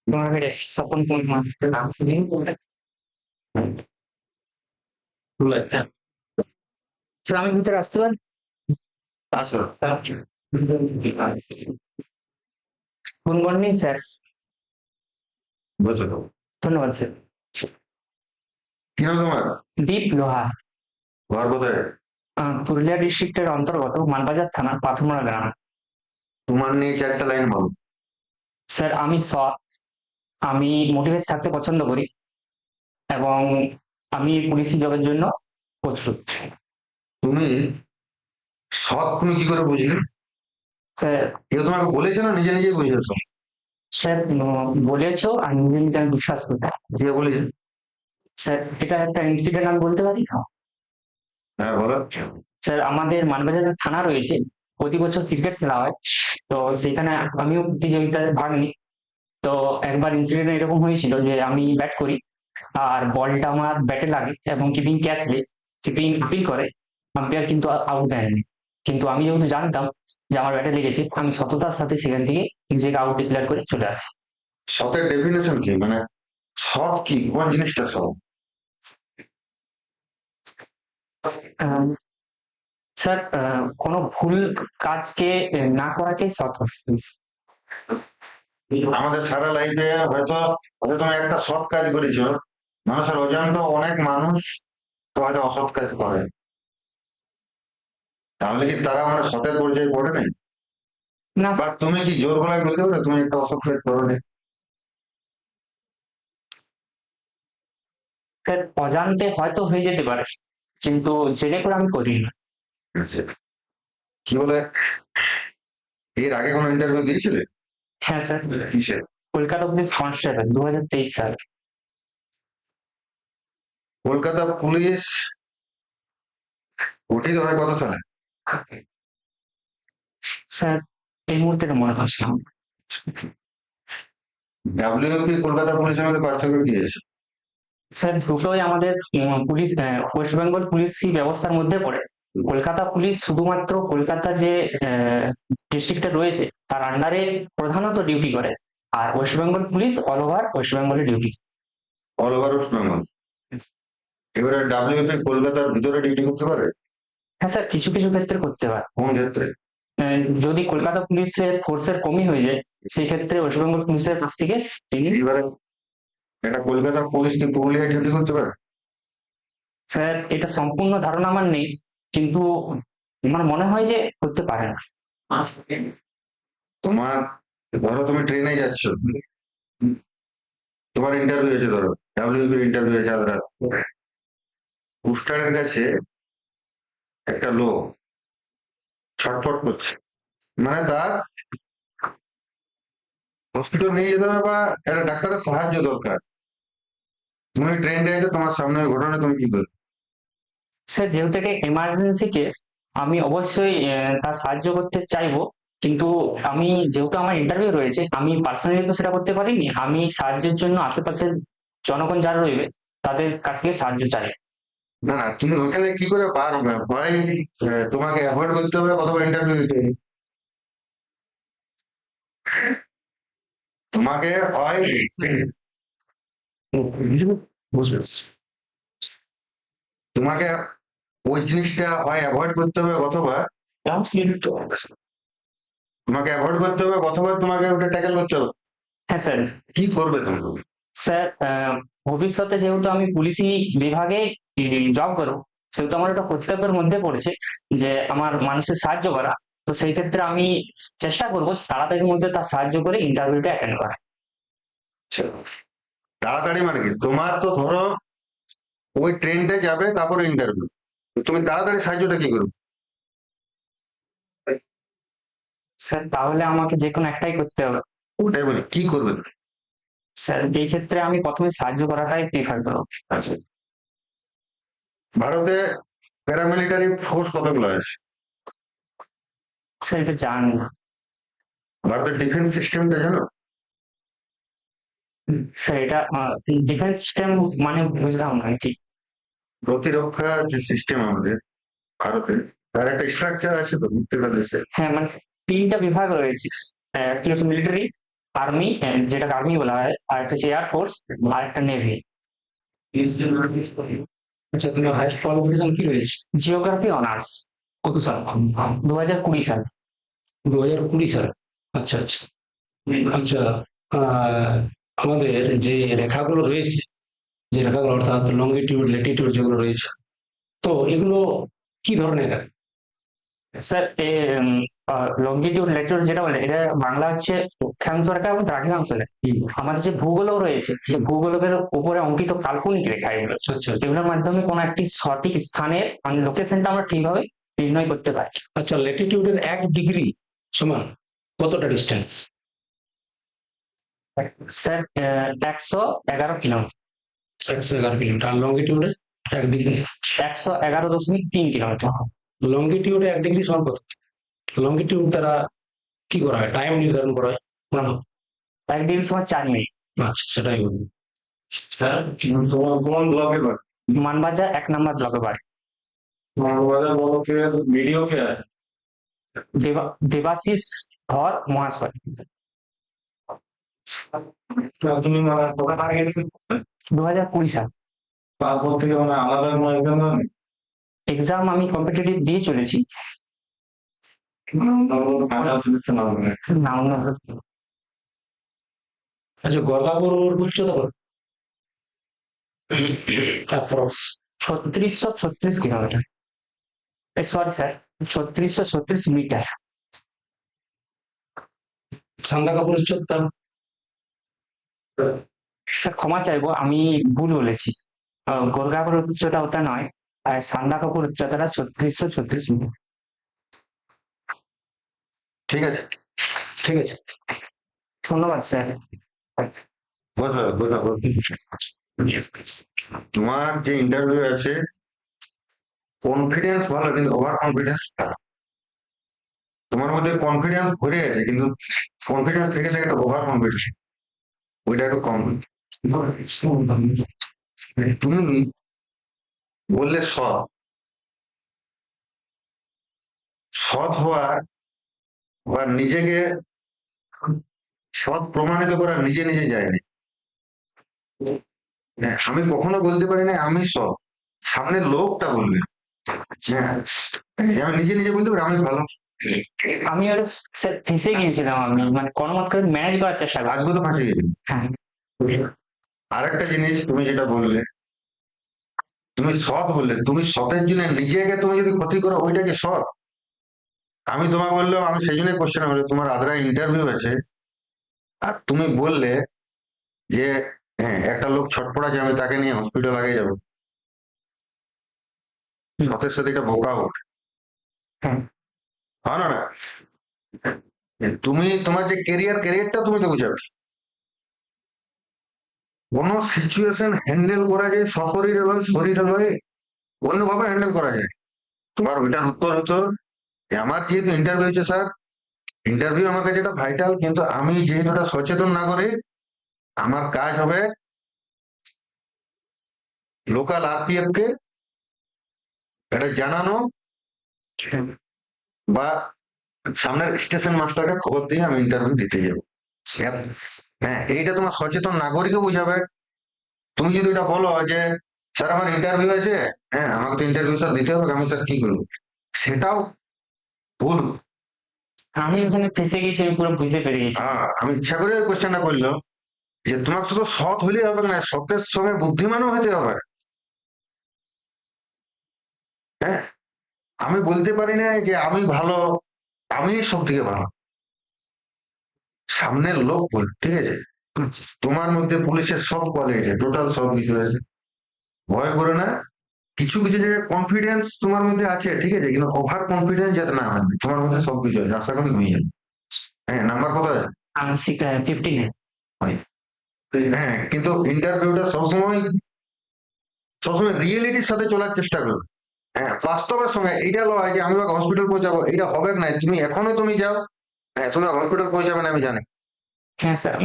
তোমাকে তখন কোন মাসের নাম শুনি স্যার আমি ভিতরে আসতে পারি? আসো। Good morning sir. বলছো তো ধন্যবাদ স্যার। কি নাম তোমার? দীপ লোহা। ঘর কোথায়? পুরুলিয়া ডিস্ট্রিক্টের অন্তর্গত মানবাজার থানার পাথরমারা গ্রাম। তোমার নিয়ে চারটা লাইন বলো। স্যার আমি সৎ, আমি মোটিভেট থাকতে পছন্দ করি এবং আমি পুলিশি জবের জন্য প্রস্তুত। তুমি সৎ তুমি কি করে বুঝলে? স্যার কেউ তোমাকে বলেছে না নিজে নিজে বুঝেছো? স্যার বলেছো আর নিজে নিজে আমি বিশ্বাস করি। কে বলেছে? স্যার এটা একটা ইনসিডেন্ট আমি বলতে পারি? হ্যাঁ বলো। স্যার আমাদের মানবাজার থানা রয়েছে, প্রতি বছর ক্রিকেট খেলা হয়, তো সেখানে আমিও প্রতিযোগিতায় ভাগ নিই। তো একবার ইনসিডেন্ট এরকম হয়েছিল যে আমি ব্যাট করি আর বলটা আমার ব্যাটে লাগে এবং কিপিং ক্যাচ নেই, কিপিং আপিল করে, আম্পায়ার কিন্তু আউট দেয়নি। কিন্তু আমি যেহেতু জানতাম যে আমার ব্যাটে লেগেছে, আমি সততার সাথে সেখান থেকে নিজেকে আউট ডিক্লেয়ার করে চলে আসি। সতের ডেফিনেশন কি, মানে সৎ কি, কোন জিনিসটা সৎ? আহ, স্যার কোনো ভুল কাজকে না করাকে সৎ। আমাদের সারা লাইফে হয়তো হয়তো তুমি একটা সৎ কাজ করেছো, মানুষের অজান্ত অনেক মানুষ তো হয়তো অসৎ কাজ করে, তাহলে কি তারা মানে সতের পর্যায়ে পড়ে নাই? না বা তুমি কি জোর গলায় বলতে পারো তুমি একটা অসৎ কাজ করো না? স্যার অজান্তে হয়তো হয়ে যেতে পারে, কিন্তু জেনে করে আমি করি না। কি বলে, এর আগে কোনো ইন্টারভিউ দিয়েছিলে? হ্যাঁ স্যার, কিসের? কলকাতা পুলিশ কনস্টেবল 2023 সাল। কলকাতা পুলিশ গঠিত হয় কত সালে? স্যার এই মুহূর্তে এটা মনে পড়ছে না। ডাব্লিউপি কলকাতা পুলিশের মধ্যে পার্থক্য কি আছে? স্যার দুটোই আমাদের পুলিশ, ওয়েস্ট বেঙ্গল পুলিশি ব্যবস্থার মধ্যে পড়ে। কলকাতা পুলিশ শুধুমাত্র কলকাতা যে ডিস্ট্রিক্টটা রয়েছে তার আন্ডারে প্রধানত ডিউটি করে, আর west Bengal police all over west বেঙ্গলে duty. All over west Bengal. এবারে ডাব্লিউপি কলকাতার ভিতরে ডিউটি করতে পারে? হ্যাঁ স্যার, কিছু কিছু ক্ষেত্রে করতে পারে। কোন ক্ষেত্রে? যদি কলকাতা পুলিশের ফোর্সের কমই হয়ে যায়, সেই ক্ষেত্রে ওয়েস্ট বেঙ্গল পুলিশের কাছ থেকে তিনি। এবারে একটা কলকাতা পুলিশ কি পুরুলিয়ায় ডিউটি করতে পারে? স্যার এটা সম্পূর্ণ ধারণা আমার নেই, কিন্তু আমার মনে হয় যে করতে পারে না। তোমার ধরো তুমি ট্রেনে যাচ্ছ, তোমার ইন্টারভিউ আছে, ধরো ডাব্লিউপির ইন্টারভিউ আছে আজ রাত, পোস্টারের কাছে একটা লোক ছটফট করছে, মানে তার হসপিটাল নিয়ে যেতে হবে বা একটা ডাক্তারের সাহায্য দরকার, তুমি ট্রেনে আছো, তোমার সামনে ওই ঘটনা, তুমি কি করবে? স্যার যেহেতু এটা এমার্জেন্সি কেস, আমি অবশ্যই তার সাহায্য করতে চাইবো, কিন্তু আমি যেহেতু আমার ইন্টারভিউ রয়েছে, আমি পার্সোনালি তো সেটা করতে পারিনি, আমি সাহায্যের জন্য আশেপাশের জনগণ যারা রইবে তাদের কাছ থেকে সাহায্য চাই। না না, তুমি ওখানে কি করে পারবে, হয় তোমাকে অ্যাভয়েড করতে হবে অথবা ইন্টারভিউ দিতে হবে। তোমাকে হয় বুঝবে, তোমাকে ওই জিনিসটা হয় অ্যাভয়েড করতে হবে অথবা তোমাকে অ্যাভয়েড করতে হবে অথবা তোমাকে ওটা ট্যাকেল করতে হবে। হ্যাঁ স্যার। কি করবে তুমি? স্যার ভবিষ্যতে যেহেতু আমি পুলিশি বিভাগে জব করবো, সেহেতু আমার একটা কর্তব্যের মধ্যে পড়েছে যে আমার মানুষের সাহায্য করা। তো সেই ক্ষেত্রে আমি চেষ্টা করবো তাড়াতাড়ির মধ্যে তার সাহায্য করে ইন্টারভিউটা অ্যাটেন্ড করা। তাড়াতাড়ি মানে কি, তোমার তো ধরো ওই ট্রেনটা যাবে তারপর ইন্টারভিউ, তুমি তাড়াতাড়ি সাহায্যটা কি করবে? স্যার তাহলে আমাকে যে কোনো একটাই করতে হবে। ওটাই বলি, কি করবে তুমি? স্যার এই ক্ষেত্রে আমি প্রথমে সাহায্য করাটাই প্রিফার করবো। আচ্ছা, ভারতে প্যারামিলিটারি ফোর্স কতগুলো আছে? স্যার এটা জানি না। ভারতের ডিফেন্স সিস্টেমটা জানো? স্যার এটা ডিফেন্স সিস্টেম মানে বুঝলাম না ঠিক। প্রতিরক্ষা যে সিস্টেম আমাদের ভারতে, তার একটা স্ট্রাকচার আছে তো প্রত্যেকটা দেশে। হ্যাঁ মানে তিনটা বিভাগ রয়েছে, একটা হচ্ছে মিলিটারি, আর্মি, যেটাকে আর্মি বলা হয়, আর একটা হচ্ছে এয়ারফোর্স, আর একটা নেভি। আচ্ছা, তোমার হাইস্ট কোয়ালিফিকেশন কি রয়েছে? জিওগ্রাফি অনার্স, কত সাল? 2020 সাল। 2020 সাল। আচ্ছা আচ্ছা আচ্ছা। আহ, আমাদের যে রেখাগুলো রয়েছে, যে রেখাগুলো অর্থাৎ লঙ্গিটিউড ল্যাটিটিউড যেগুলো রয়েছে, তো এগুলো কি ধরনের রেখা? স্যার লঙ্গিটিউড ল্যাটিটিউড যেটা বলে, এটা বাংলা হচ্ছে অক্ষাংশ রেখা এবং দ্রাঘিমাংশ রেখা। আমাদের যে ভূগোল রয়েছে, যে ভূগোলকের উপরে অঙ্কিত কাল্পনিক রেখা এগুলো। আচ্ছা আচ্ছা এগুলোর মাধ্যমে কোনো একটি সঠিক স্থানের মানে লোকেশনটা আমরা ঠিকভাবে নির্ণয় করতে পারি। আচ্ছা, ল্যাটিটিউডের 1 ডিগ্রি সমান কতটা ডিস্টেন্স? Sir 111 kilometre. 111 কিলোমিটার। আর লঙ্গিটিউডে 1 ডিগ্রি? 111.3 কিলোমিটার। লঙ্গিটিউডে 1 ডিগ্রি সমান কত? লঙ্গিটিউড দ্বারা কি করা হয়, টাইম নির্ধারণ করা হয়? 1 ডিগ্রি সমান 4 মিনিট। আচ্ছা, সেটাই বলি। স্যার তোমার কোন ব্লকে বাড়ি? মানবাজার 1 নম্বর ব্লকে বাড়ি। মানবাজার ব্লকের ভিডিও কে আছে? দেবাশিস ধর মহাশয়। তুমি মানে কত টার্গেট 2020 সাল। তারপর থেকে মানে আলাদা কোনো এক্সাম দাও? এক্সাম আমি কম্পিটিটিভ দিয়ে চলেছি। ফাইনাল সিলেকশন হবে না। নাম আচ্ছা, গঙ্গাপুর উচ্চতা কত? Approx 3636 kilometre. Sorry sir, 3636 metre. Sandakphu উচ্চতা? স্যার ক্ষমা চাইবো, আমি ভুল বলেছি। গোরগাপুর উচ্চতা ওটা নয়, আর সান্দা কাপুর উচ্চতাটা 3636 মিটার। ঠিক আছে, ঠিক আছে। ধন্যবাদ স্যার। বসো বসো বসো। তোমার যে ইন্টারভিউ আছে, কনফিডেন্স ভালো কিন্তু ওভার কনফিডেন্স খারাপ। তোমার মধ্যে কনফিডেন্স ভরে আছে কিন্তু কনফিডেন্স থেকে থাকে একটা ওভার কনফিডেন্স, ওইটা একটু কম। তুমি বললে সৎ, সৎ হওয়া বা নিজেকে সৎ প্রমাণিত করা নিজে নিজে যায়নি। হ্যাঁ, আমি কখনো বলতে পারি না আমি সৎ, সামনের লোকটা বলবে। হ্যাঁ, আমি নিজে নিজে বলতে পারি আমি ভালো। আমি আর স্যার ফেঁসে গিয়েছিলাম, আমি মানে কর্মত করে ম্যানেজ করার চেষ্টা করি। আজকে তো ফাঁসে গেছি। হ্যাঁ, আরেকটা জিনিস তুমি যেটা বললে, তুমি সৎ বললে, তুমি সতের জন্য নিজেকে তুমি যদি ক্ষতি করো ওইটাকে সৎ? আমি তোমাকে বললাম, আমি সেই জন্য কোশ্চেন বললাম তোমার আদ্রা ইন্টারভিউ আছে, আর তুমি বললে যে হ্যাঁ একটা লোক ছটপট আছে আমি তাকে নিয়ে হসপিটাল আগে যাবো। সতের সাথে এটা বোকা ওঠে। হ্যাঁ। হয় না? না, তুমি তোমার যে ক্যারিয়ারটা তুমি তো বুঝাবে। কোন সিচুয়েশন হ্যান্ডেল করা যায় সশরীরে লয়, শরীরে লয়, অন্যভাবে হ্যান্ডেল করা যায়। তোমার ওইটার উত্তর হতো যে আমার যেহেতু ইন্টারভিউ হচ্ছে স্যার, ইন্টারভিউ আমার কাছে এটা ভাইটাল, কিন্তু আমি যেহেতু একটা সচেতন নাগরিক, আমার কাজ হবে লোকাল আরপিএফ কে এটা জানানো বা সামনের স্টেশন মাস্টারকে খবর দিয়ে আমি ইন্টারভিউ দিতে যাবো। হ্যাঁ, এইটা তোমার সচেতন নাগরিকও বুঝাবে। তুমি যদি এটা বলো যে স্যার আমার ইন্টারভিউ আছে, হ্যাঁ আমাকে তো ইন্টারভিউ স্যার দিতে হবে, আমি স্যার কি করবো, সেটাও ভুল। আমি ওখানে ফেঁসে গেছি, আমি পুরো বুঝতে পেরে গেছি। আমি ইচ্ছা করে কোয়েশ্চেনটা করলো যে তোমাকে শুধু সৎ হলেই হবে না, সতের সঙ্গে বুদ্ধিমানও হতে হবে। হ্যাঁ, আমি বলতে পারি না যে আমি ভালো, আমি সব থেকে ভালো, সামনের লোক বল, ঠিক আছে? তোমার মধ্যে পুলিশের সব কোয়ালিটি টোটাল সব কিছু আছে, ভয় করে না। কিছু কিছু জায়গায় কনফিডেন্স তোমার মধ্যে আছে, ঠিক আছে, কিন্তু ওভার কনফিডেন্স যাতে না হয়। তোমার মধ্যে সবকিছু আছে, আশা করি হয়ে যাবে। হ্যাঁ, নাম্বার কত আছে? 15। হ্যাঁ, কিন্তু ইন্টারভিউটা সবসময় সবসময় রিয়েলিটির সাথে চলার চেষ্টা করো। হ্যাঁ, বাস্তবের সঙ্গে এইটা লয় যে আমি হসপিটাল পৌঁছাবো, এটা হবে না। তুমি এখনো তুমি যাও, হ্যাঁ তুমি হসপিটাল পৌঁছাবে না আমি জানি। হ্যাঁ স্যার,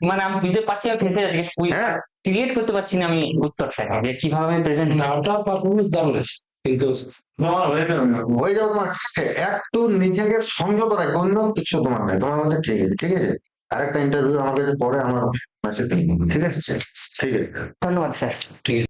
মানে আমি বুঝতে পারছি আমি ফেঁসে যাচ্ছি, হ্যাঁ, ক্রিয়েট করতে পারছি না আমি উত্তরটা যে কিভাবে প্রেজেন্ট। না, ওটা পারফরমেন্স দারুণ আছে, কিন্তু তোমার হয়ে যাবে না। হয়ে যাবে তোমার। একটু নিজেকে সংযত রাখবে, অন্য কিছু তোমার নাই, তোমার মধ্যে ঠিক আছে, ঠিক আছে। আরেকটা ইন্টারভিউ আমার কাছে পরে আমার মেসেজ ঠিক আছে ঠিক আছে ধন্যবাদ স্যার। ঠিক আছে।